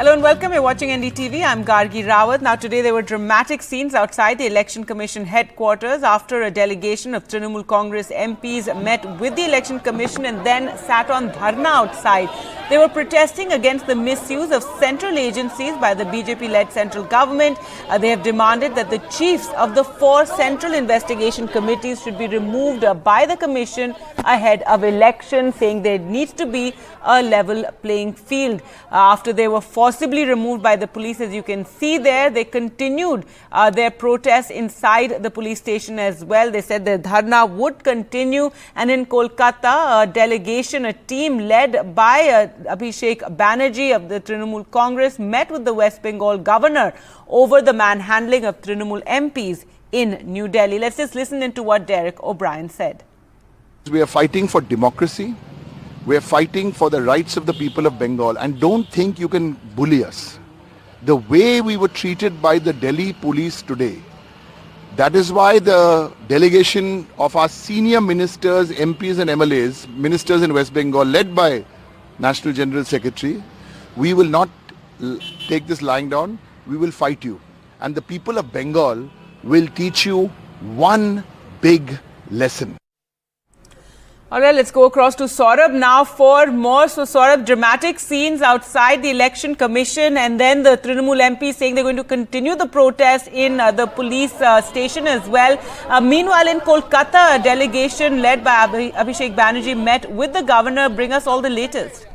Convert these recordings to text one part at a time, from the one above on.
Hello and welcome. You're watching NDTV. I'm Gargi Rawat. Now today there were dramatic scenes outside the Election Commission headquarters after a delegation of Trinamool Congress MPs met with the Election Commission and then sat on dharna outside. They were protesting against the misuse of central agencies by the BJP-led Central government. They have demanded that the chiefs of the 4 central investigation committees should be removed by the commission ahead of elections, saying there needs to be a level playing field. After they were forcibly removed by the police, as you can see there, they continued their protests inside the police station as well. They said the dharna would continue, and in Kolkata, a delegation, a team led by Abhishek Banerjee of the Trinamool Congress met with the West Bengal governor over the manhandling of Trinamool MPs in New Delhi. Let's just listen into what Derek O'Brien said. We are fighting for democracy. We are fighting for the rights of the people of Bengal, and don't think you can bully us. The way we were treated by the Delhi police today, that is why the delegation of our senior ministers, MPs and MLAs, ministers in West Bengal, led by National General Secretary, we will not take this lying down. We will fight you. And the people of Bengal will teach you one big lesson. All right, let's go across to Saurabh now for more. So, Saurabh, dramatic scenes outside the Election Commission and then the Trinamool MP saying they're going to continue the protest in the police station as well. Meanwhile, in Kolkata, a delegation led by Abhishek Banerjee met with the governor. Bring us all the latest.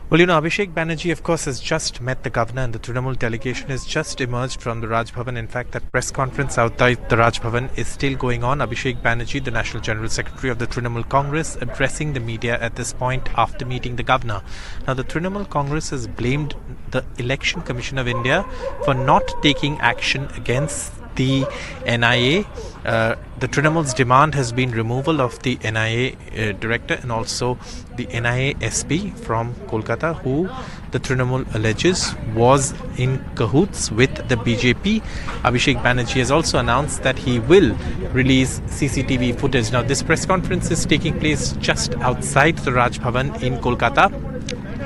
Well, Abhishek Banerjee, of course, has just met the governor, and the Trinamool delegation has just emerged from the Raj Bhavan. In fact, that press conference outside the Raj Bhavan is still going on. Abhishek Banerjee, the National General Secretary of the Trinamool Congress, addressing the media at this point after meeting the governor. Now, the Trinamool Congress has blamed the Election Commission of India for not taking action against the NIA. The Trinamool's demand has been removal of the NIA director and also the NIA SP from Kolkata, who the Trinamool alleges was in cahoots with the BJP. Abhishek Banerjee has also announced that he will release CCTV footage. Now, this press conference is taking place just outside the Raj Bhavan in Kolkata.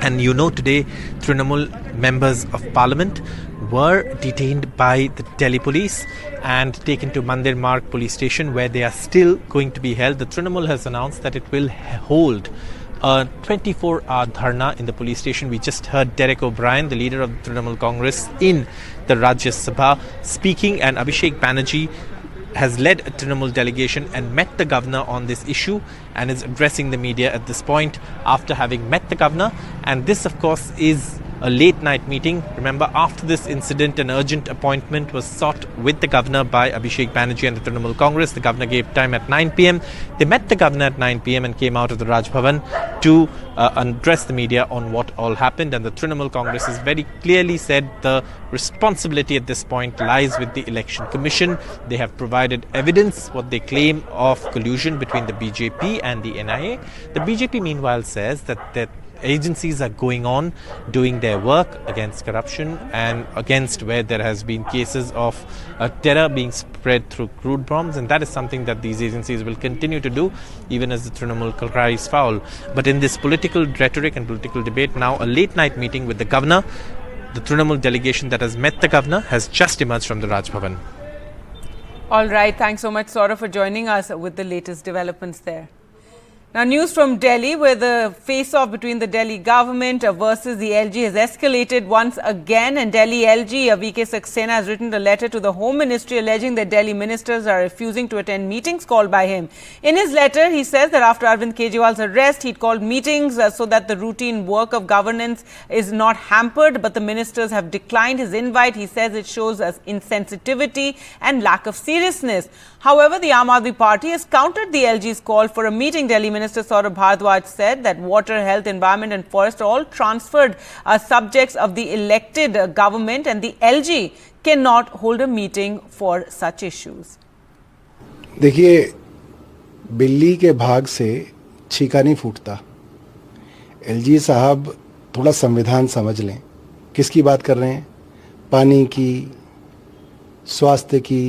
And today Trinamool members of parliament were detained by the Delhi police and taken to Mandir Marg police station, where they are still going to be held. The Trinamool has announced that it will hold a 24-hour dharna in the police station. We just heard Derek O'Brien, the leader of the Trinamool Congress, in the Rajya Sabha speaking, and Abhishek Banerjee has led a Trinamool delegation and met the governor on this issue and is addressing the media at this point after having met the governor. And this, of course, is a late night meeting. Remember, after this incident, an urgent appointment was sought with the governor by Abhishek Banerjee and the Trinamool Congress. The governor gave time at 9 p.m. They met the governor at 9 p.m. and came out of the Raj Bhavan to address the media on what all happened. And the Trinamool Congress has very clearly said the responsibility at this point lies with the Election Commission. They have provided evidence, what they claim, of collusion between the BJP and the NIA. The BJP, meanwhile, says that agencies are going on doing their work against corruption and against where there has been cases of terror being spread through crude bombs, and that is something that these agencies will continue to do even as the Trinamool cries foul. But in this political rhetoric and political debate, now a late night meeting with the governor, the Trinamool delegation that has met the governor has just emerged from the Raj Bhavan. All right, thanks so much, Saurabh, for joining us with the latest developments there. Now, news from Delhi, where the face-off between the Delhi government versus the LG has escalated once again. And Delhi LG, V.K. Saxena, has written a letter to the Home Ministry alleging that Delhi ministers are refusing to attend meetings called by him. In his letter, he says that after Arvind Kejriwal's arrest, he'd called meetings so that the routine work of governance is not hampered. But the ministers have declined his invite. He says it shows insensitivity and lack of seriousness. However, the Aam Aadmi Party has countered the LG's call for a meeting. Delhi Minister Saurabh Bhardwaj said that water, health, environment and forest are all transferred subjects of the elected government, and the LG cannot hold a meeting for such issues. देखिए, बिल्ली के भाग से छीका नहीं फूटता. LG साहब थोड़ा संविधान समझ लें. किसकी बात कर रहे हैं? पानी की, स्वास्थ्य की,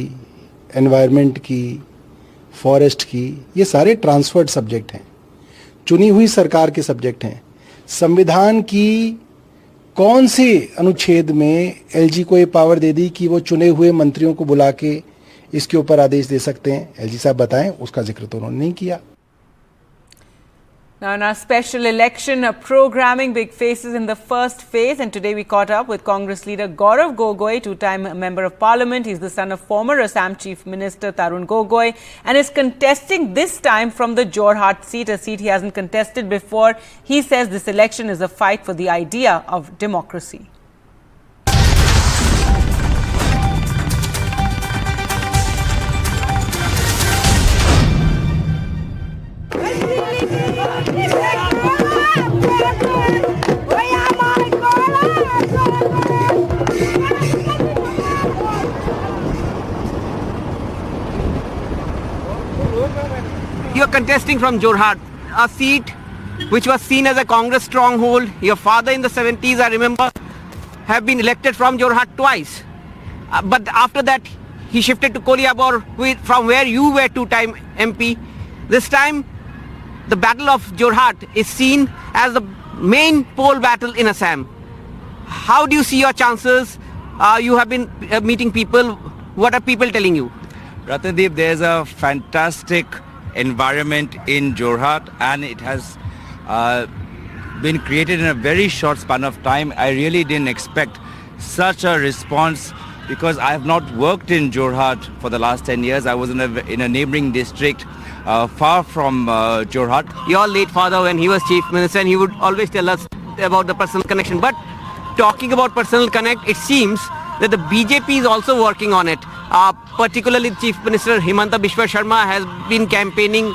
एनवायरनमेंट की, फॉरेस्ट की, ये सारे ट्रांसफर्ड सब्जेक्ट हैं, चुनी हुई सरकार के सब्जेक्ट हैं. संविधान की कौन से अनुच्छेद में एलजी को ये पावर दे दी कि वो चुने हुए मंत्रियों को बुला के इसके ऊपर आदेश दे सकते हैं? एलजी साहब बताएं, उसका जिक्र तो उन्होंने नहीं किया। Now in our special election programming, big faces in the first phase, and today we caught up with Congress leader Gaurav Gogoi, two-time member of parliament. He's the son of former Assam Chief Minister Tarun Gogoi and is contesting this time from the Jorhat seat, a seat he hasn't contested before. He says this election is a fight for the idea of democracy. You are contesting from Jorhat, a seat which was seen as a Congress stronghold. Your father in the 70s, I remember, have been elected from Jorhat twice. But after that, he shifted to Koliabor, from where you were two-time MP. This time, the Battle of Jorhat is seen as the main poll battle in Assam. How do you see your chances? You have been meeting people. What are people telling you? Ratnadeep, there's a fantastic environment in Jorhat, and it has been created in a very short span of time. I really didn't expect such a response because I have not worked in Jorhat for the last 10 years. I was in a neighboring district far from Jorhat. Your late father, when he was chief minister, and he would always tell us about the personal connection. But talking about personal connect, it seems that the BJP is also working on it. Particularly Chief Minister Himanta Biswa Sharma has been campaigning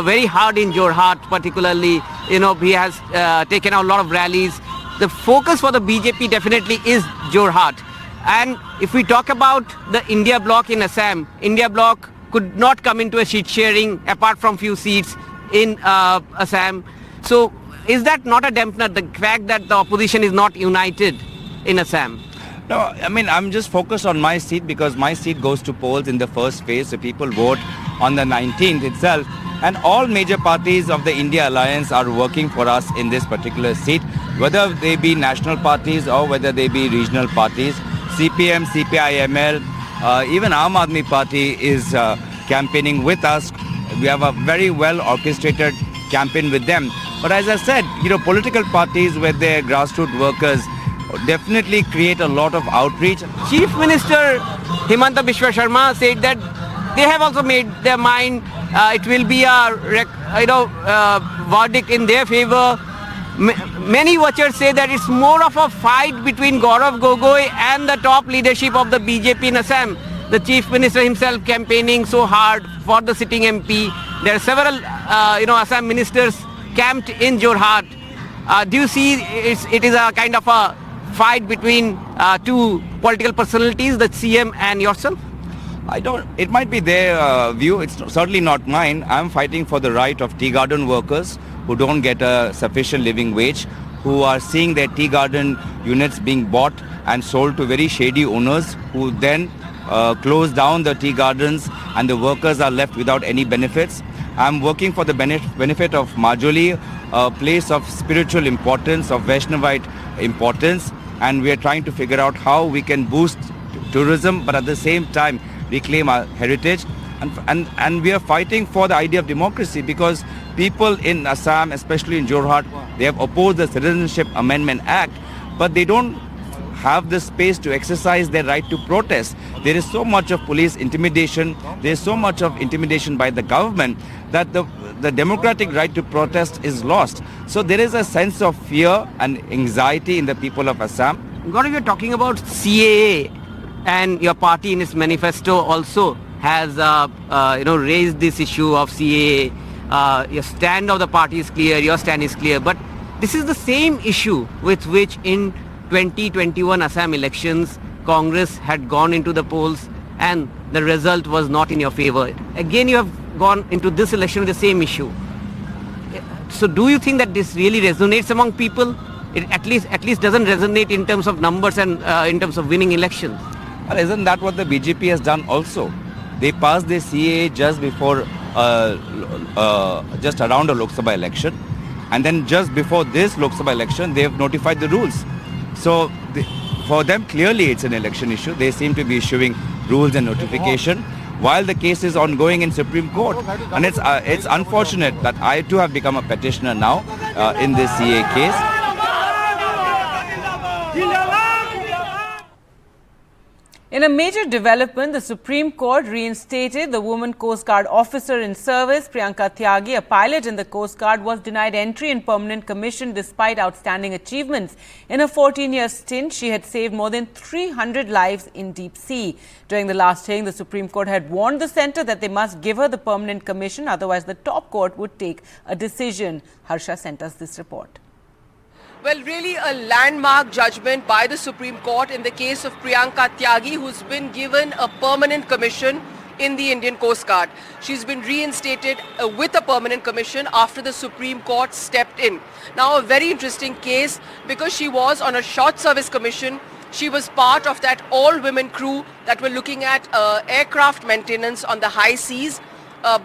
very hard in Jorhat. Particularly, he has taken out a lot of rallies. The focus for the BJP definitely is Jorhat. And if we talk about the India bloc in Assam, India bloc could not come into a seat sharing apart from few seats in Assam. So is that not a dampener, the fact that the opposition is not united in Assam? No, I mean, I'm just focused on my seat because my seat goes to polls in the first phase. So people vote on the 19th itself. And all major parties of the India Alliance are working for us in this particular seat, whether they be national parties or whether they be regional parties. CPM, CPI-ML, even Aam Aadmi Party is campaigning with us. We have a very well orchestrated campaign with them. But as I said, political parties with their grassroots workers definitely create a lot of outreach. Chief Minister Himanta Biswa Sharma said that they have also made their mind. It will be a verdict in their favor. Many watchers say that it's more of a fight between Gaurav Gogoi and the top leadership of the BJP in Assam. The Chief Minister himself campaigning so hard for the sitting MP. There are several, Assam ministers camped in Jorhat. Do you see it is a kind of a fight between two political personalities, the CM and yourself? It might be their view. It's certainly not mine. I'm fighting for the right of tea garden workers who don't get a sufficient living wage, who are seeing their tea garden units being bought and sold to very shady owners who then close down the tea gardens and the workers are left without any benefits. I'm working for the benefit of Majoli, a place of spiritual importance, of Vaishnavite importance, and we are trying to figure out how we can boost tourism but at the same time reclaim our heritage. And we are fighting for the idea of democracy because people in Assam, especially in Jorhat, they have opposed the Citizenship Amendment Act, but they don't have the space to exercise their right to protest. There is so much of police intimidation, there is so much of intimidation by the government that the democratic right to protest is lost. So there is a sense of fear and anxiety in the people of Assam. Gaurav, you're talking about CAA, and your party in its manifesto also has raised this issue of CAA. Your stand of the party is clear, your stand is clear, but this is the same issue with which in 2021 Assam elections Congress had gone into the polls and the result was not in your favor. Again you have gone into this election with the same issue. So do you think that this really resonates among people? It at least doesn't resonate in terms of numbers and in terms of winning elections. Well, isn't that what the BJP has done also? They passed the CAA just before, just around a Lok Sabha election. And then just before this Lok Sabha election, they have notified the rules. So for them, clearly it's an election issue. They seem to be issuing rules and notification while the case is ongoing in Supreme Court. And it's unfortunate that I too have become a petitioner now in this CA case. In a major development, the Supreme Court reinstated the woman Coast Guard officer in service. Priyanka Tyagi, a pilot in the Coast Guard, was denied entry in permanent commission despite outstanding achievements. In a 14-year stint, she had saved more than 300 lives in deep sea. During the last hearing, the Supreme Court had warned the centre that they must give her the permanent commission, otherwise the top court would take a decision. Harsha sent us this report. Well, really a landmark judgment by the Supreme Court in the case of Priyanka Tyagi, who's been given a permanent commission in the Indian Coast Guard. She's been reinstated with a permanent commission after the Supreme Court stepped in. Now, a very interesting case because she was on a short service commission. She was part of that all-women crew that were looking at aircraft maintenance on the high seas.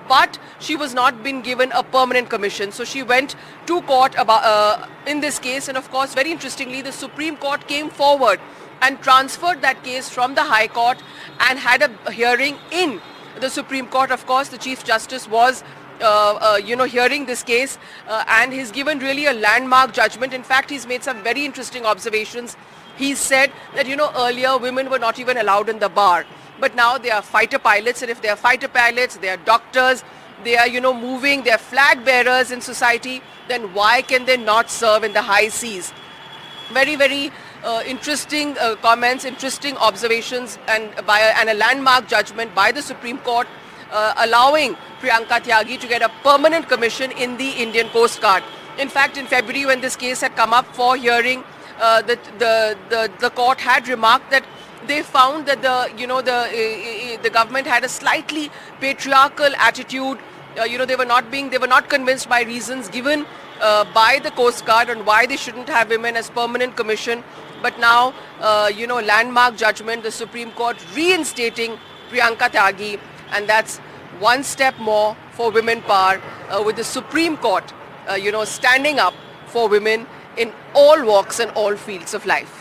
But she was not been given a permanent commission. So she went to court about, in this case, and of course, very interestingly, the Supreme Court came forward and transferred that case from the High Court and had a hearing in the Supreme Court. Of course, the Chief Justice was hearing this case and he's given really a landmark judgment. In fact, he's made some very interesting observations. He said that, earlier women were not even allowed in the bar. But now they are fighter pilots, and if they are fighter pilots, they are doctors, they are, moving, they are flag bearers in society, then why can they not serve in the high seas? Very, very interesting comments, interesting observations, and a landmark judgment by the Supreme Court allowing Priyanka Tyagi to get a permanent commission in the Indian Coast Guard. In fact, in February, when this case had come up for hearing, the court had remarked that they found that the government had a slightly patriarchal attitude. They were not convinced by reasons given by the Coast Guard on why they shouldn't have women as permanent commission. But now, landmark judgment, the Supreme Court reinstating Priyanka Tyagi, and that's one step more for women power with the Supreme Court, standing up for women in all walks and all fields of life.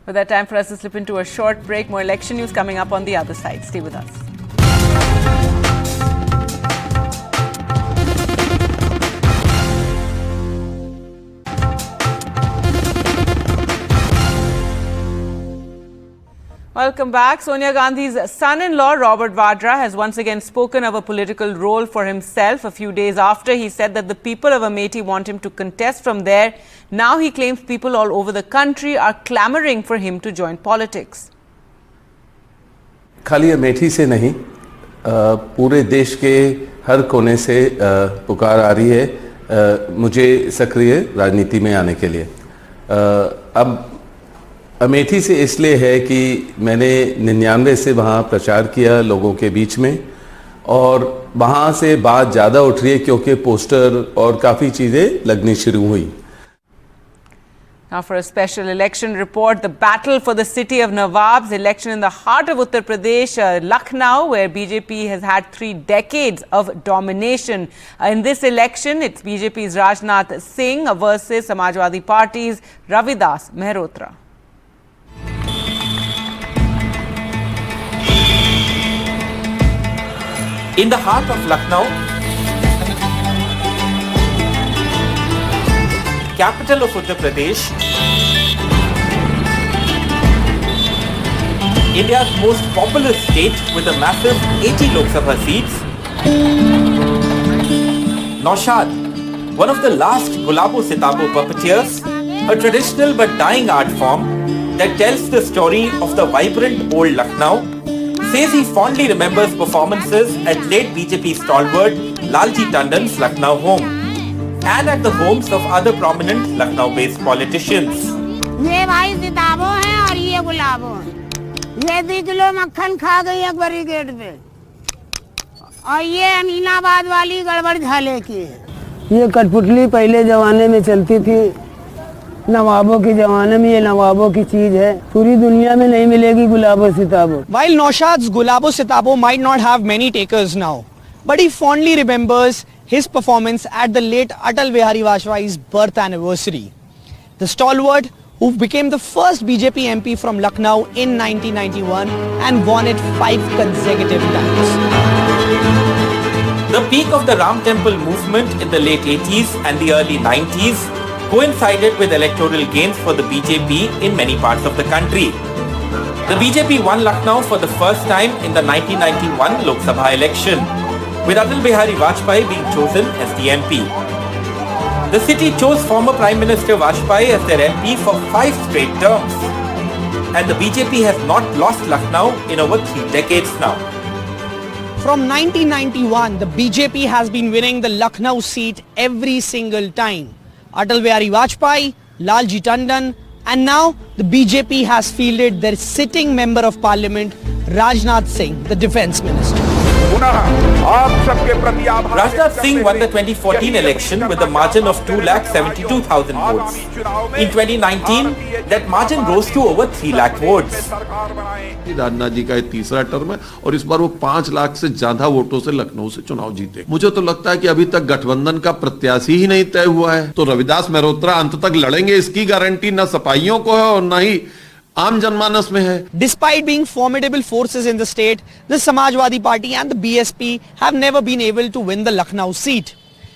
With that, time for us to slip into a short break. More election news coming up on the other side. Stay with us. Welcome back. Sonia Gandhi's son-in-law, Robert Vadra, has once again spoken of a political role for himself a few days after he said that the people of Amethi want him to contest from there. Now he claims people all over the country are clamoring for him to join politics. खाली अमेठी से नहीं, पूरे देश के हर कोने से पुकार आ रही है मुझे सक्रिय राजनीति में आने के लिए। अब अमेठी से इसलिए है कि मैंने 99 से वहाँ प्रचार किया लोगों के बीच में, और वहाँ से बात ज़्यादा उठ रही है क्योंकि पोस्टर और काफ़ी चीज़ें लगनी शुरू हुई। Now for a special election report, the battle for the city of Nawabs, election in the heart of Uttar Pradesh, Lucknow, where BJP has had 3 decades of domination. In this election, it's BJP's Rajnath Singh versus Samajwadi Party's Ravidas Mehrotra. In the heart of Lucknow, capital of Uttar Pradesh, India's most populous state with a massive 80 Lok Sabha seats, Naushad, one of the last Gulabo Sitabo puppeteers, a traditional but dying art form that tells the story of the vibrant old Lucknow, says he fondly remembers performances at late BJP stalwart Lalji Tandon's Lucknow home and at the homes of other prominent Lucknow-based politicians. ये भाई सिताबो हैं और ये गुलाबो हैं। ये 2 kilo मक्खन खा गई एक बड़ी गेट पे, और ये अमीनाबाद वाली गड़बड़ झाले की है। ये कठपुतली पहले जमाने में चलती थी, नवाबों के जमाने में ये नवाबों की चीज है, पूरी दुनिया में नहीं मिलेगी गुलाबो Sitabo. While Naushad's Gulabo Sitabo might not have many takers now, but he fondly remembers his performance at the late Atal Bihari Vajpayee's birth anniversary. The stalwart, who became the first BJP MP from Lucknow in 1991 and won it 5 consecutive times. The peak of the Ram Temple movement in the late 80s and the early 90s coincided with electoral gains for the BJP in many parts of the country. The BJP won Lucknow for the first time in the 1991 Lok Sabha election, with Atal Bihari Vajpayee being chosen as the MP. The city chose former Prime Minister Vajpayee as their MP for 5 straight terms. And the BJP has not lost Lucknow in over 3 decades now. From 1991, the BJP has been winning the Lucknow seat every single time. Atal Bihari Vajpayee, Lalji Tandon, and now the BJP has fielded their sitting member of parliament, Rajnath Singh, the defence minister. Rajnath Singh won the 2014 election with a margin of 2,72,000 votes. In 2019, that margin rose to over 3 lakh votes. Rajnath ji का ये तीसरा term है और इस बार वो 5 लाख से ज्यादा वोटों से लखनऊ से चुनाव जीते। मुझे तो लगता है कि अभी तक गठबंधन का प्रत्याशी ही नहीं तय हुआ है, तो रविदास मेहरोत्रा अंत तक लड़ेंगे इसकी गारंटी न सपाइयों को है और न ही आम जनमानस में है। Despite being formidable forces in the state, the Samajwadi Party and the BSP have never been able to win the Lucknow seat.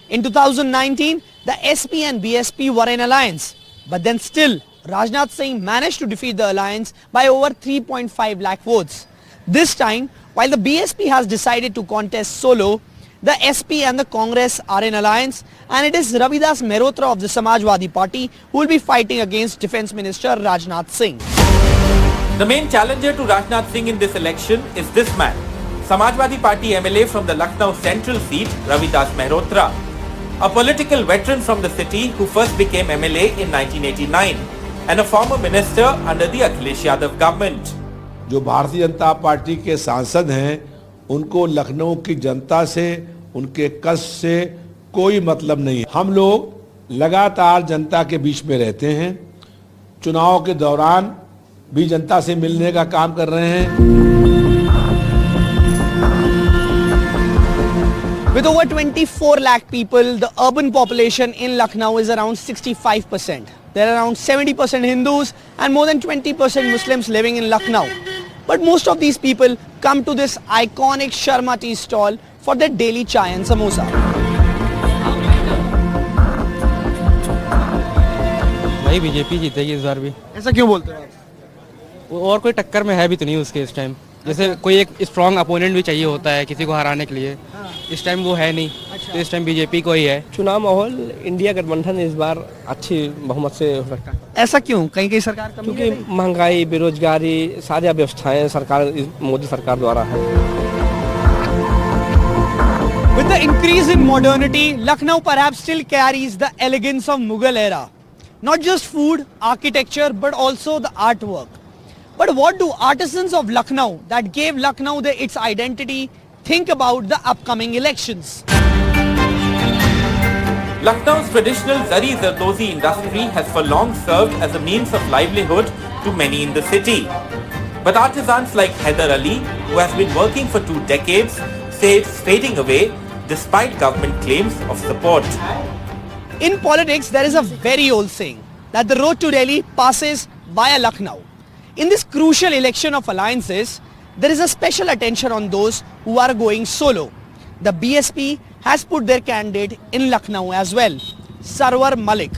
In 2019, the SP and BSP were in alliance, but then still Rajnath Singh managed to defeat the alliance by over 3.5 lakh votes. This time, while the BSP has decided to contest solo, the SP and the Congress are in alliance, and it is Ravidas Mehrotra of the Samajwadi Party who will be fighting against Defence Minister Rajnath Singh. The main challenger to Rajnath Singh in this election is this man, Samajwadi Party MLA from the Lucknow Central seat, Ravidas Mehrotra, a political veteran from the city who first became MLA in 1989 and a former minister under the Akhilesh Yadav government. जो Bharatiya Janata party के सांसद हैं, उनको लखनऊ की जनता से, उनके कष्ट से कोई मतलब नहीं। हम लोग लगातार जनता के बीच में रहते हैं, चुनाव के दौरान भी जनता से मिलने का काम कर रहे हैं। With over 24 lakh people, the urban population in Lucknow is around 65%. There are around 70% Hindus and more than 20% Muslims living in Lucknow. But most of these people come to this iconic Sharma tea stall for their daily chai and samosa. भाई BJP जीतेगी इस बार भी। ऐसा क्यों बोलते हो आप? और कोई टक्कर में है भी तो नहीं उसके इस टाइम। जैसे कोई एक स्ट्रॉन्ग अपोनेंट भी चाहिए होता है किसी को हराने के लिए, इस टाइम वो है नहीं। तो इस टाइम बीजेपी को ही है। चुनाव माहौल इंडिया गठबंधन इस बार अच्छी बहुमत से हो सकता है। ऐसा क्यों? कहीं सरकार कमी क्योंकि महंगाई, बेरोजगारी, सारी व्यवस्थाएं सरकार मोदी सरकार द्वारा है। With the increase in modernity, Lucknow perhaps still carries the elegance of Mughal era. Not just food, architecture, but also the artwork. But what do artisans of Lucknow that gave Lucknow its identity think about the upcoming elections? Lucknow's traditional Zari Zardozi industry has for long served as a means of livelihood to many in the city. But artisans like Haider Ali, who has been working for 2 decades, say it's fading away despite government claims of support. In politics, there is a very old saying that the road to Delhi passes via Lucknow. In this crucial election of alliances, there is a special attention on those who are going solo. The BSP has put their candidate in Lucknow as well, Sarwar Malik.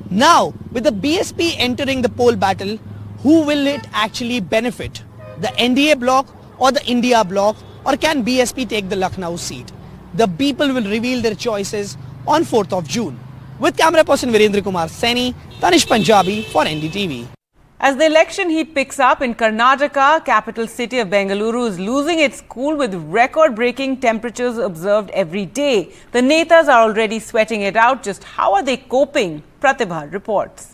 Now, with the BSP entering the poll battle, who will it actually benefit? The NDA bloc or the India bloc, or can BSP take the Lucknow seat? The people will reveal their choices on 4th of June. With camera person Virendra Kumar Saini, Tanish Punjabi for NDTV. As the election heat picks up in Karnataka, capital city of Bengaluru is losing its cool with record-breaking temperatures observed every day. The netas are already sweating it out. Just how are they coping? Pratibha reports.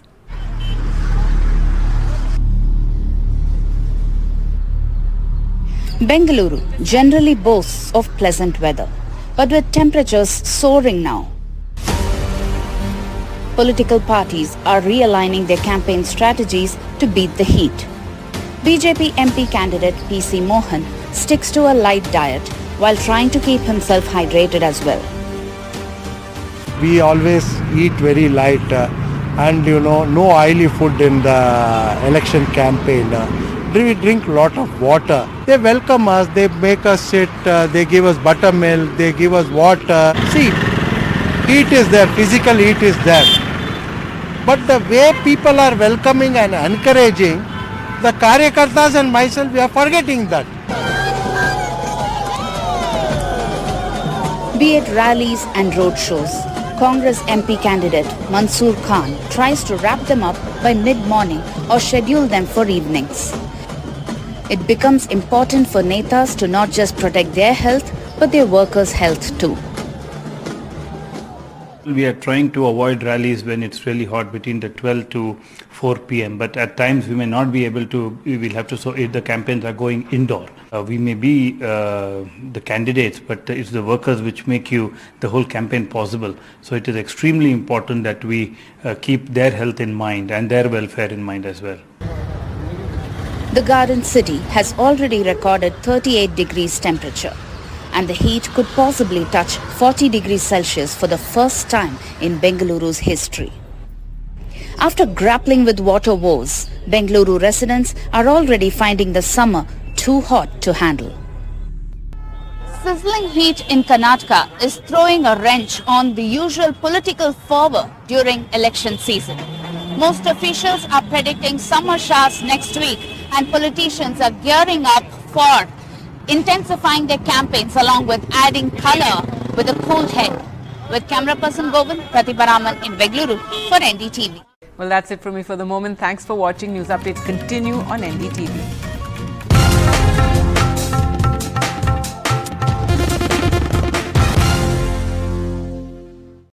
Bengaluru generally boasts of pleasant weather, but with temperatures soaring now. Political parties are realigning their campaign strategies to beat the heat. BJP MP candidate PC Mohan sticks to a light diet while trying to keep himself hydrated as well. We always eat very light and no oily food in the election campaign. We drink a lot of water. They welcome us, they make us sit, they give us buttermilk, they give us water. See, heat is there, physical heat is there. But the way people are welcoming and encouraging, the Karyakartas and myself, we are forgetting that. Be it rallies and road shows, Congress MP candidate Mansoor Khan tries to wrap them up by mid-morning or schedule them for evenings. It becomes important for netas to not just protect their health, but their workers' health too. We are trying to avoid rallies when it's really hot between the 12 to 4 p.m. But at times we may not be able to, we will have to, so if the campaigns are going indoor. We may be the candidates, but it's the workers which make the whole campaign possible. So it is extremely important that we keep their health in mind and their welfare in mind as well. The Garden City has already recorded 38 degrees temperature, and the heat could possibly touch 40 degrees Celsius for the first time in Bengaluru's history. After grappling with water woes, Bengaluru residents are already finding the summer too hot to handle. Sizzling heat in Karnataka is throwing a wrench on the usual political fervor during election season. Most officials are predicting summer showers next week, and politicians are gearing up for intensifying their campaigns along with adding color with a cool head. With camera person Govt, Pratibha Raman in Bengaluru for NDTV. Well, that's it from me for the moment. Thanks for watching. News updates continue on NDTV.